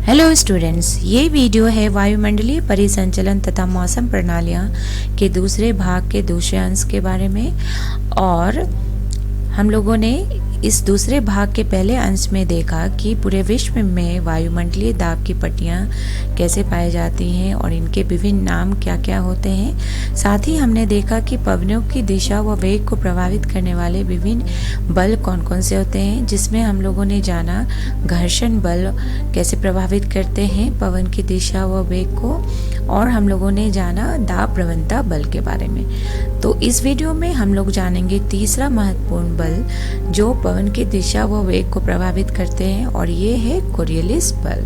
Hello students, ये video है वायुमंडलीय परिसंचलन तथा मौसम प्रणालियाँ के दूसरे भाग के दूसरे अंश के बारे में। और हम लोगों ने इस दूसरे भाग के पहले अंश में देखा कि पूरे विश्व में वायुमंडलीय दाब की पट्टियाँ कैसे पाई जाती हैं और इनके विभिन्न नाम क्या क्या होते हैं। साथ ही हमने देखा कि पवनों की दिशा व वेग को प्रभावित करने वाले विभिन्न बल कौन कौन से होते हैं, जिसमें हम लोगों ने जाना घर्षण बल कैसे प्रभावित करते हैं पवन की दिशा व वेग को, और हम लोगों ने जाना दाब प्रवणता बल के बारे में। तो इस वीडियो में हम लोग जानेंगे तीसरा महत्वपूर्ण बल जो पवन की दिशा व वेग को प्रभावित करते हैं, और ये है कोरियोलिस बल।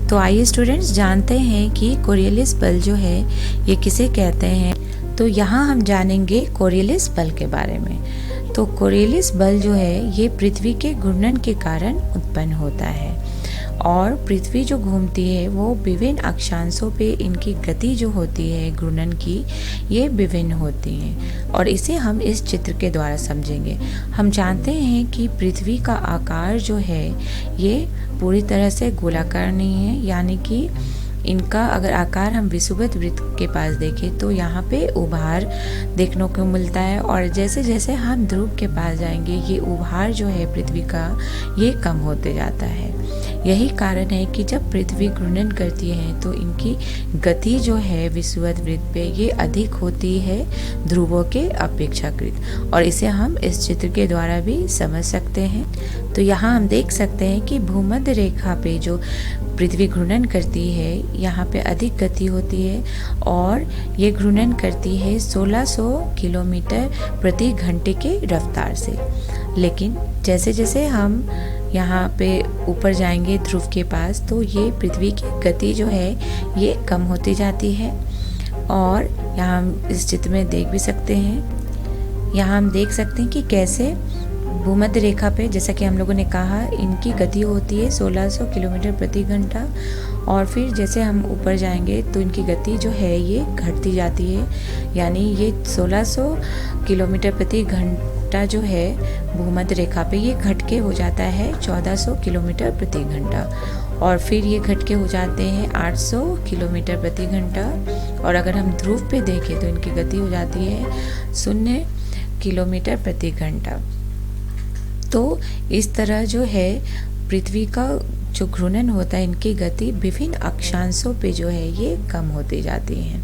तो आइए स्टूडेंट्स जानते हैं कि कोरियोलिस बल जो है ये किसे कहते हैं। तो यहाँ हम जानेंगे कोरियोलिस बल के बारे में। तो कोरियोलिस बल जो है ये पृथ्वी के घूर्णन के कारण उत्पन्न होता है, और पृथ्वी जो घूमती है वो विभिन्न अक्षांशों पे इनकी गति जो होती है घूर्णन की ये विभिन्न होती हैं, और इसे हम इस चित्र के द्वारा समझेंगे। हम जानते हैं कि पृथ्वी का आकार जो है ये पूरी तरह से गोलाकार नहीं है, यानी कि इनका अगर आकार हम विषुवत वृत्त के पास देखें तो यहाँ पे उभार देखने को मिलता है, और जैसे जैसे हम ध्रुव के पास जाएंगे ये उभार जो है पृथ्वी का ये कम होते जाता है। यही कारण है कि जब पृथ्वी घूर्णन करती है तो इनकी गति जो है विषुवत वृत्त पे ये अधिक होती है ध्रुवों के अपेक्षाकृत, और इसे हम इस चित्र के द्वारा भी समझ सकते हैं। तो यहाँ हम देख सकते हैं कि भूमध्य रेखा पे जो पृथ्वी घूर्णन करती है यहाँ पे अधिक गति होती है, और ये घूर्णन करती है 1600 किलोमीटर प्रति घंटे के रफ्तार से। लेकिन जैसे जैसे हम यहाँ पे ऊपर जाएंगे ध्रुव के पास तो ये पृथ्वी की गति जो है ये कम होती जाती है, और यहाँ हम इस चित्र में देख भी सकते हैं। यहाँ हम देख सकते हैं कि कैसे भूमध्य रेखा पे जैसा कि हम लोगों ने कहा इनकी गति होती है 1600 किलोमीटर प्रति घंटा, और फिर जैसे हम ऊपर जाएंगे तो इनकी गति जो है ये घटती जाती है, यानी ये 1600 किलोमीटर प्रति घंटा जो है भूमध्य रेखा पे ये घट के हो जाता है 1400 किलोमीटर प्रति घंटा, और फिर ये घट के हो जाते हैं 800 किलोमीटर प्रति घंटा, और अगर हम ध्रुव पे देखें तो इनकी गति हो जाती है 0 किलोमीटर प्रति घंटा। तो इस तरह जो है पृथ्वी का जो घूर्णन होता है इनकी गति विभिन्न अक्षांशों पे जो है ये कम होती जाती है।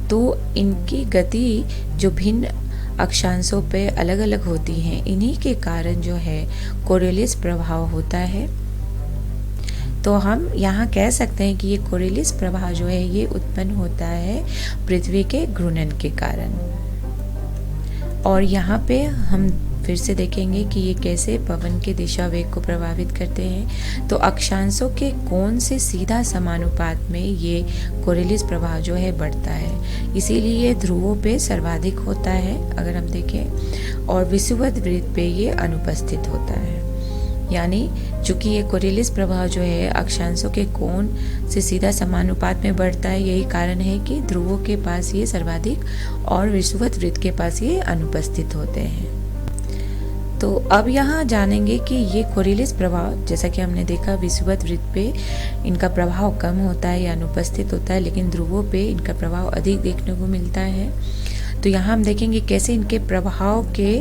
तो इनकी गति जो भिन्न अक्षांशों पे अलग अलग होती हैं, इन्हीं के कारण जो है कोरियोलिस प्रभाव होता है। तो हम यहाँ कह सकते हैं कि ये कोरियोलिस प्रभाव जो है ये उत्पन्न होता है पृथ्वी के घूर्णन के कारण। और यहाँ पे हम फिर से देखेंगे कि ये कैसे पवन के दिशा वेग को प्रभावित करते हैं। तो अक्षांशों के कोण से सीधा समानुपात में ये कोरियोलिस प्रभाव जो है बढ़ता है, इसीलिए ये ध्रुवों पे सर्वाधिक होता है अगर हम देखें, और विषुवत वृत्त पे ये अनुपस्थित होता है। यानी चूंकि ये कोरियोलिस प्रभाव जो है अक्षांशों के कोण से सीधा समानुपात में बढ़ता है, यही कारण है कि ध्रुवों के पास ये सर्वाधिक और विषुवत वृत्त के पास ये अनुपस्थित होते हैं। तो अब यहाँ जानेंगे कि ये कोरियोलिस प्रभाव जैसा कि हमने देखा विषुवत वृत्त पे इनका प्रभाव कम होता है या अनुपस्थित होता है, लेकिन ध्रुवों पे इनका प्रभाव अधिक देखने को मिलता है। तो यहाँ हम देखेंगे कैसे इनके प्रभाव के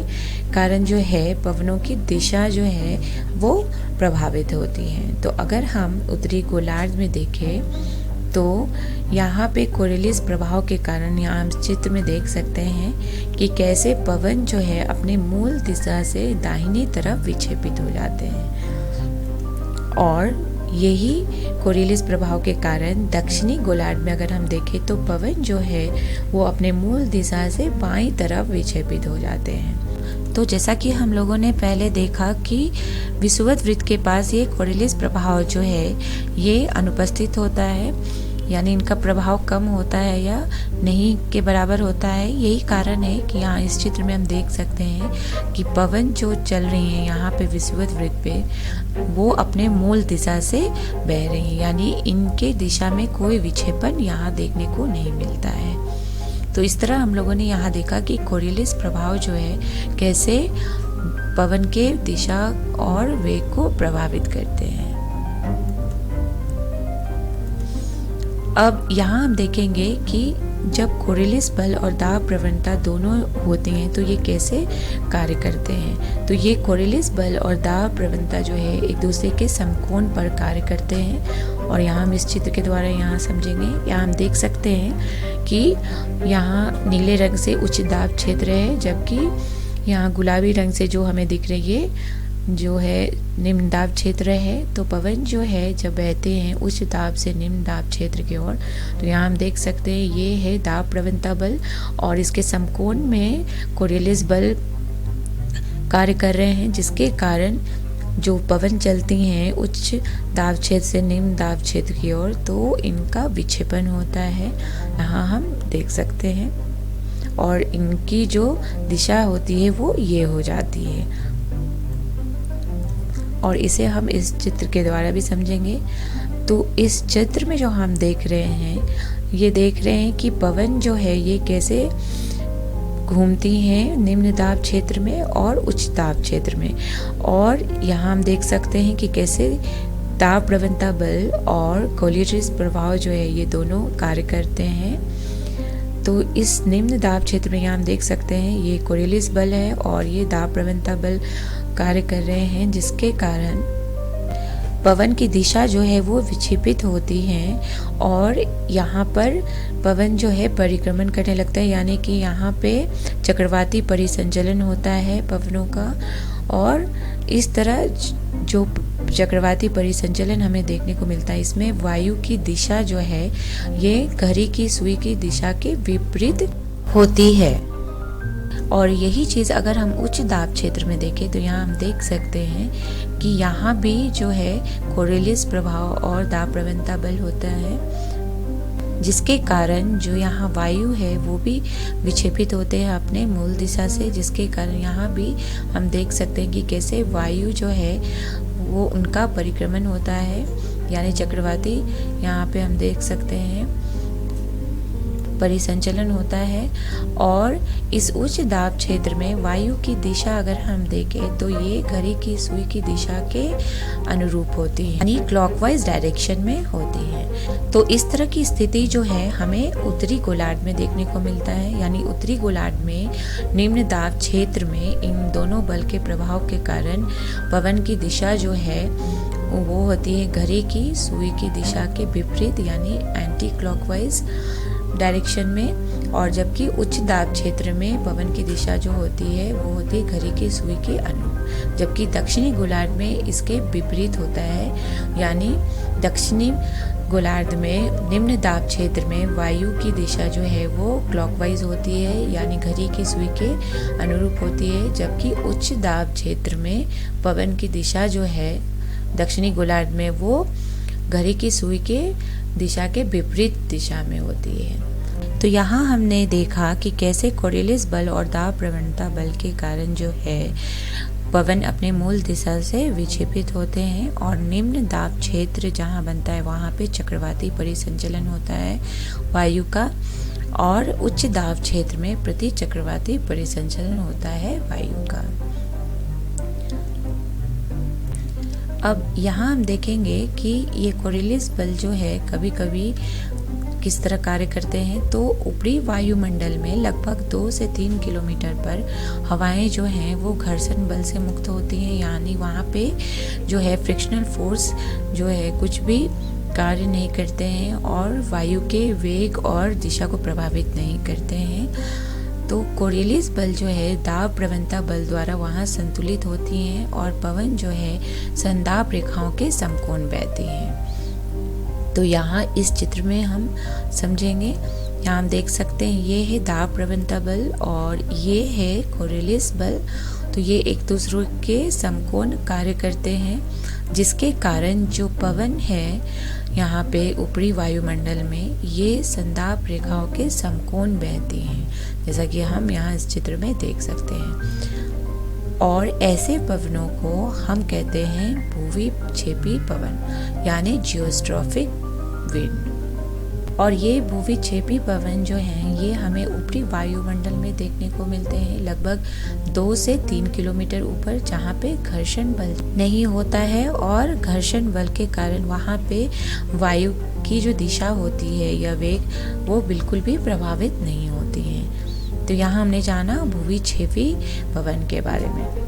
कारण जो है पवनों की दिशा जो है वो प्रभावित होती है। तो अगर हम उत्तरी गोलार्ध में देखें तो यहाँ पे कोरियोलिस प्रभाव के कारण यहाँ हम चित्र में देख सकते हैं कि कैसे पवन जो है अपने मूल दिशा से दाहिनी तरफ विक्षेपित हो जाते हैं, और यही कोरियोलिस प्रभाव के कारण दक्षिणी गोलार्ध में अगर हम देखें तो पवन जो है वो अपने मूल दिशा से बाईं तरफ विक्षेपित हो जाते हैं। तो जैसा कि हम लोगों ने पहले देखा कि विषुवत वृत्त के पास ये कोरियोलिस प्रभाव जो है ये अनुपस्थित होता है, यानी इनका प्रभाव कम होता है या नहीं के बराबर होता है। यही कारण है कि यहाँ इस चित्र में हम देख सकते हैं कि पवन जो चल रही है यहाँ पे विषुवत वृत्त पे वो अपने मूल दिशा से बह रही है, यानी इनके दिशा में कोई विक्षेपण यहाँ देखने को नहीं मिलता है। तो इस तरह हम लोगों ने यहाँ देखा कि कोरियोलिस प्रभाव जो है कैसे पवन के दिशा और वेग को प्रभावित करते हैं। अब यहाँ हम देखेंगे कि जब कोरियलिस बल और दाब प्रवणता दोनों होती हैं तो ये कैसे कार्य करते हैं। तो ये कोरियलिस बल और दाब प्रवणता जो है एक दूसरे के समकोण पर कार्य करते हैं, और यहाँ हम इस चित्र के द्वारा यहाँ समझेंगे। यहाँ हम देख सकते हैं कि यहाँ नीले रंग से उच्च दाब क्षेत्र है, जबकि यहाँ गुलाबी रंग से जो हमें दिख रही है जो है निम्न दाब क्षेत्र है। तो पवन जो है जब बहते हैं उच्च दाब से निम्न दाब क्षेत्र की ओर, तो यहाँ हम देख सकते हैं ये है दाब प्रवणता बल, और इसके समकोण में कोरियलिस बल कार्य कर रहे हैं, जिसके कारण जो पवन चलती हैं उच्च दाब क्षेत्र से निम्न दाब क्षेत्र की ओर, तो इनका विक्षेपण होता है, यहाँ हम देख सकते हैं। और इनकी जो दिशा होती है वो ये हो जाती है, और इसे हम इस चित्र के द्वारा भी समझेंगे। तो इस चित्र में जो हम देख रहे हैं, ये देख रहे हैं कि पवन जो है ये कैसे घूमती हैं निम्न दाब क्षेत्र में और उच्च दाब क्षेत्र में, और यहाँ हम देख सकते हैं कि कैसे दाब प्रवणता बल और कोरियलिस प्रभाव जो है ये दोनों कार्य करते हैं। तो इस निम्न दाब क्षेत्र में यहाँ हम देख सकते हैं ये कोरियलिस बल है और ये दाब प्रवणता बल कार्य कर रहे हैं, जिसके कारण पवन की दिशा जो है वो विक्षेपित होती है, और यहाँ पर पवन जो है परिक्रमण करने लगता है, यानी कि यहाँ पे चक्रवाती परिसंचलन होता है पवनों का। और इस तरह जो चक्रवाती परिसंचलन हमें देखने को मिलता है, इसमें वायु की दिशा जो है ये घड़ी की सुई की दिशा के विपरीत होती है। और यही चीज़ अगर हम उच्च दाब क्षेत्र में देखें तो यहाँ हम देख सकते हैं कि यहाँ भी जो है कोरियलिस प्रभाव और दाब प्रवणता बल होता है, जिसके कारण जो यहाँ वायु है वो भी विक्षेपित होते हैं अपने मूल दिशा से, जिसके कारण यहाँ भी हम देख सकते हैं कि कैसे वायु जो है वो उनका परिक्रमण होता है, यानी चक्रवाती यहाँ पे हम देख सकते हैं परिसंचलन होता है। और इस उच्च दाब क्षेत्र में वायु की दिशा अगर हम देखें तो ये घड़ी की सुई की दिशा के अनुरूप होती है, यानी क्लॉकवाइज डायरेक्शन में होती है। तो इस तरह की स्थिति जो है हमें उत्तरी गोलार्ध में देखने को मिलता है, यानी उत्तरी गोलार्ध में निम्न दाब क्षेत्र में इन दोनों बल के प्रभाव के कारण पवन की दिशा जो है वो होती है घड़ी की सुई की दिशा के विपरीत, यानी एंटी क्लॉकवाइज डायरेक्शन में। और जबकि उच्च दाब क्षेत्र में पवन की दिशा जो होती है वो होती है घड़ी की सुई के अनुरूप, जबकि दक्षिणी गोलार्ध में इसके विपरीत होता है, यानी दक्षिणी गोलार्ध में निम्न दाब क्षेत्र में वायु की दिशा जो है वो क्लॉकवाइज होती है, यानी घड़ी की सुई के अनुरूप होती है, जबकि उच्च दाब क्षेत्र में पवन की दिशा जो है दक्षिणी गोलार्ध में वो घड़ी की सुई के दिशा के विपरीत दिशा में होती है। तो यहाँ हमने देखा कि कैसे कोरियलिस बल और दाब प्रवणता बल के कारण जो है पवन अपने मूल दिशा से विक्षेपित होते हैं, और निम्न दाब क्षेत्र जहाँ बनता है वहाँ पे चक्रवाती परिसंचलन होता है वायु का, और उच्च दाब क्षेत्र में प्रति चक्रवाती परिसंचलन होता है वायु का। अब यहाँ हम देखेंगे कि ये कोरियलिस बल जो है कभी कभी किस तरह कार्य करते हैं। तो ऊपरी वायुमंडल में लगभग 2 से 3 किलोमीटर पर हवाएं जो हैं वो घर्षण बल से मुक्त होती हैं, यानी वहाँ पे जो है फ्रिक्शनल फोर्स जो है कुछ भी कार्य नहीं करते हैं और वायु के वेग और दिशा को प्रभावित नहीं करते हैं। तो कोरियलिस बल जो है दाब प्रवणता बल द्वारा वहाँ संतुलित होती हैं और पवन जो है संदाब रेखाओं के समकोण बहती हैं। तो यहाँ इस चित्र में हम समझेंगे, यहाँ हम देख सकते हैं ये है दाब प्रवणता बल और ये है कोरियलिस बल। तो ये एक दूसरे के समकोण कार्य करते हैं, जिसके कारण जो पवन है यहाँ पे ऊपरी वायुमंडल में ये संदाब रेखाओं के समकोण बहती हैं, जैसा कि हम यहाँ इस चित्र में देख सकते हैं। और ऐसे पवनों को हम कहते हैं भूविक्षेपी पवन, यानी जियोस्ट्रॉफिक विंड। और ये भूविक्षेपी पवन जो हैं ये हमें ऊपरी वायुमंडल में देखने को मिलते हैं, लगभग 2 से 3 किलोमीटर ऊपर, जहाँ पे घर्षण बल नहीं होता है और घर्षण बल के कारण वहाँ पे वायु की जो दिशा होती है या वेग वो बिल्कुल भी प्रभावित नहीं होती है। तो यहाँ हमने जाना भूविक्षेपी पवन के बारे में।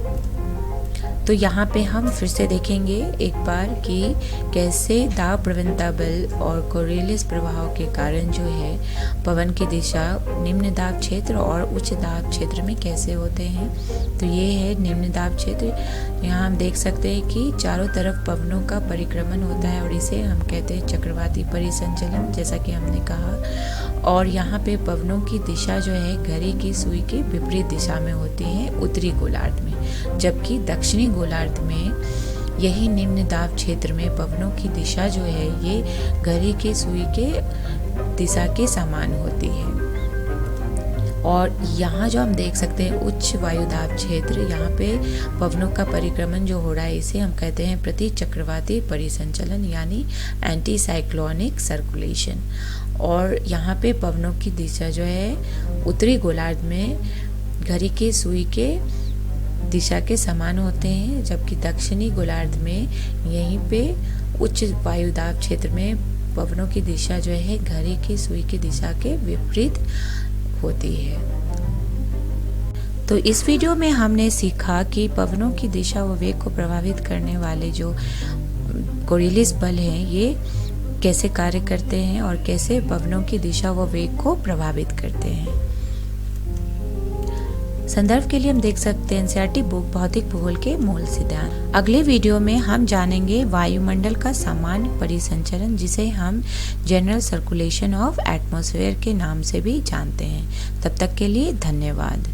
तो यहाँ पे हम फिर से देखेंगे एक बार कि कैसे दाब प्रवणता बल और कोरियलिस प्रभाव के कारण जो है पवन की दिशा निम्न दाब क्षेत्र और उच्च दाब क्षेत्र में कैसे होते हैं। तो ये है निम्न दाब क्षेत्र। यहाँ हम देख सकते हैं कि चारों तरफ पवनों का परिक्रमण होता है और इसे हम कहते हैं चक्रवाती परिसंचलन, जैसा कि हमने कहा। और यहाँ पे पवनों की दिशा जो है घड़ी की सुई के विपरीत दिशा में होती है उत्तरी गोलार्ध में, जबकि दक्षिणी गोलार्ध में यही निम्न दाब क्षेत्र में पवनों की दिशा जो है ये घड़ी के सुई के दिशा के समान होती है। और यहाँ जो हम देख सकते हैं उच्च वायुदाब क्षेत्र, यहाँ पे पवनों का परिक्रमण जो हो रहा है इसे हम कहते हैं प्रति चक्रवाती परिसंचलन यानी एंटी साइक्लोनिक सर्कुलेशन। और यहाँ पे पवनों की दिशा जो है उत्तरी गोलार्ध में घड़ी के सुई के दिशा के समान होते हैं, जबकि दक्षिणी गोलार्ध में यहीं पे उच्च वायुदाब क्षेत्र में पवनों की दिशा जो है घड़ी की सुई की दिशा के विपरीत होती है। तो इस वीडियो में हमने सीखा कि पवनों की दिशा व वेग को प्रभावित करने वाले जो कोरियलिस बल हैं ये कैसे कार्य करते हैं और कैसे पवनों की दिशा व वेग को प्रभावित करते हैं। संदर्भ के लिए हम देख सकते हैं एनसीईआरटी बुक भौतिक भूगोल के मूल सिद्धांत। अगले वीडियो में हम जानेंगे वायुमंडल का सामान्य परिसंचरण, जिसे हम जनरल सर्कुलेशन ऑफ एटमॉस्फेयर के नाम से भी जानते हैं। तब तक के लिए धन्यवाद।